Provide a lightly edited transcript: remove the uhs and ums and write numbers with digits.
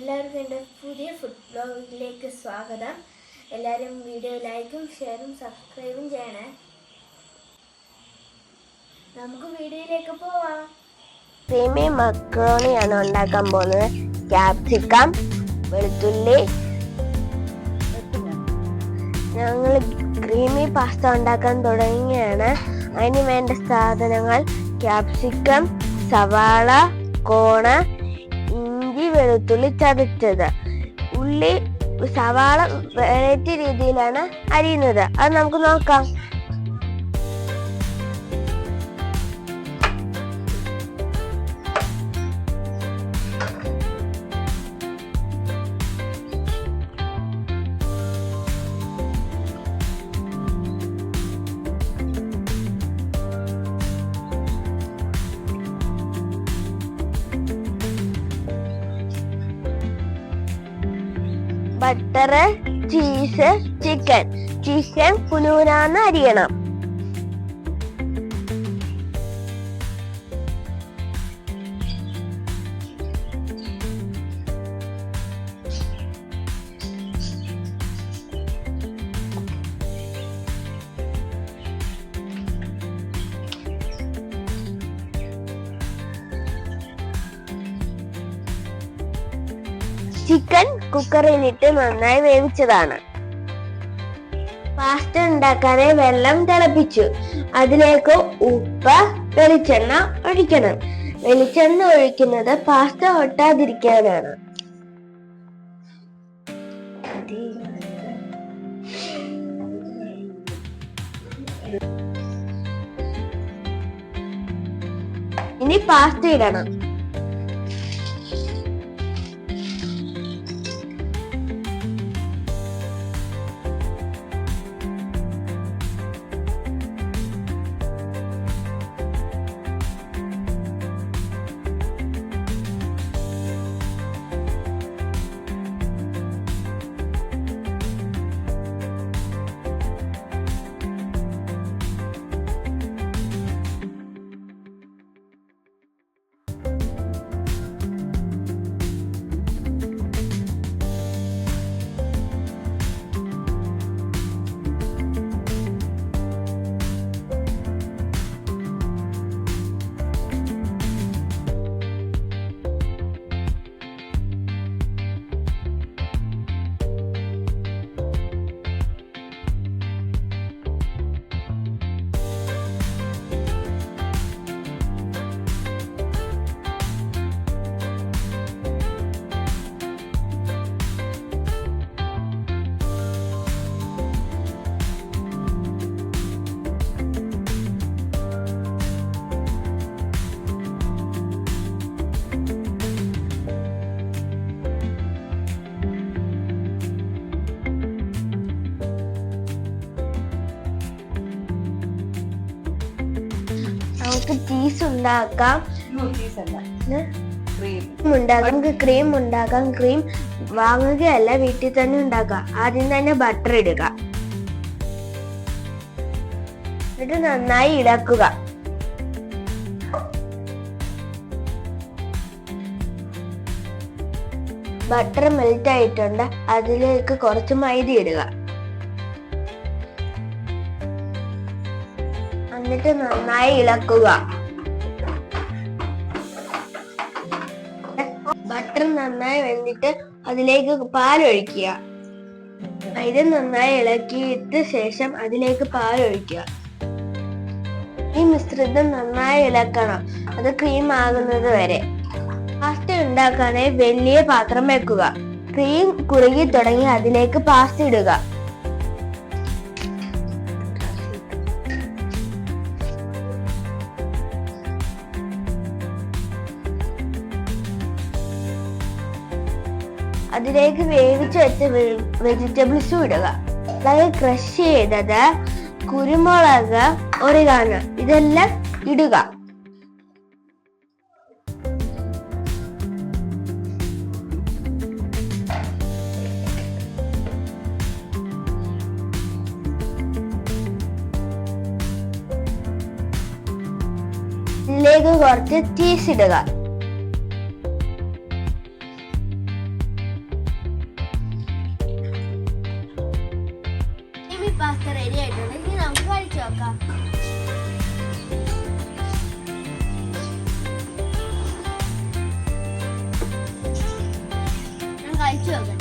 എല്ലാവർക്കും എൻ്റെ പുതിയ ഫുഡ് ബ്ലോഗിലേക്ക് സ്വാഗതം. എല്ലാവരും വീഡിയോ ലൈക്കും ഷെയറും സബ്സ്ക്രൈബും ചെയ്യണേ. നമുക്ക് വീഡിയോയിലേക്ക് പോവാം. ക്രീമി മക്രോണിയാണ് ഉണ്ടാക്കാൻ പോകുന്നത്. ക്യാപ്സിക്കം, വെളുത്തുള്ളി. ഞങ്ങൾ ക്രീമി പാസ്ത ഉണ്ടാക്കാൻ തുടങ്ങിയാണ്. അതിന് വേണ്ട സാധനങ്ങൾ: ക്യാപ്സിക്കം, സവാള, കോണ്, ഇഞ്ചി, വെളുത്തുള്ളി ചതച്ചത്. ഉള്ളി, സവാള വെറൈറ്റി രീതിയിലാണ് അരിയുന്നത്. അത് നമുക്ക് നോക്കാം. ബട്ടർ, ചീസ്, ചിക്കൻ കുനുകുനാന്ന് അരിയണം. ചിക്കൻ കുക്കറിലിട്ട് നന്നായി വേവിച്ചതാണ്. പാസ്ത ഉണ്ടാക്കാനായി വെള്ളം തിളപ്പിച്ചു. അതിലേക്ക് ഉപ്പ്, വെളിച്ചെണ്ണ ഒഴിക്കണം. വെളിച്ചെണ്ണ ഒഴിക്കുന്നത് പാസ്ത ഒട്ടാതിരിക്കാനാണ്. ഇനി പാസ്ത ഇടണം. നമുക്ക് ചീസ് ഉണ്ടാക്കാം. നമുക്ക് ക്രീം ഉണ്ടാക്കാം. ക്രീം വാങ്ങുകയല്ല, വീട്ടിൽ തന്നെ ഉണ്ടാക്കാം. ആദ്യം തന്നെ ബട്ടർ ഇടുക. എന്നിട്ട് നന്നായി ഇളക്കുക. ബട്ടർ മെൽറ്റ് ആയിട്ടുണ്ട്. അതിലേക്ക് കുറച്ച് മൈദ ഇടുക. എന്നിട്ട് നന്നായി ഇളക്കുക. ബട്ടർ നന്നായി വെന്തിട്ട് അതിലേക്ക് പാലൊഴിക്കുക. ഇത് നന്നായി ഇളക്കിയിട്ട് ശേഷം അതിലേക്ക് പാലൊഴിക്കുക. ഈ മിശ്രിതം നന്നായി ഇളക്കണം, അത് ക്രീം ആകുന്നത് വരെ. പാസ്ത ഉണ്ടാക്കാനായി വലിയ പാത്രം വെക്കുക. ക്രീം കുറുകി തുടങ്ങി അതിലേക്ക് പാസ്ത ഇടുക. അതിലേക്ക് വേവിച്ച് വെച്ച വെജിറ്റബിൾസും ഇടുക. അതായത് ക്രഷ് ചെയ്തത്, കുരുമുളക്, ഒറിഗാനോ ഇതെല്ലാം ഇടുക. ഇതിലേക്ക് കുറച്ച് ചീസ് ഇടുക. പാസ്ത റെഡി ആയിട്ടുണ്ട്. ഇനി നമുക്ക് കഴിച്ചു നോക്കാം. ഞാൻ കഴിച്ചു നോക്കാം.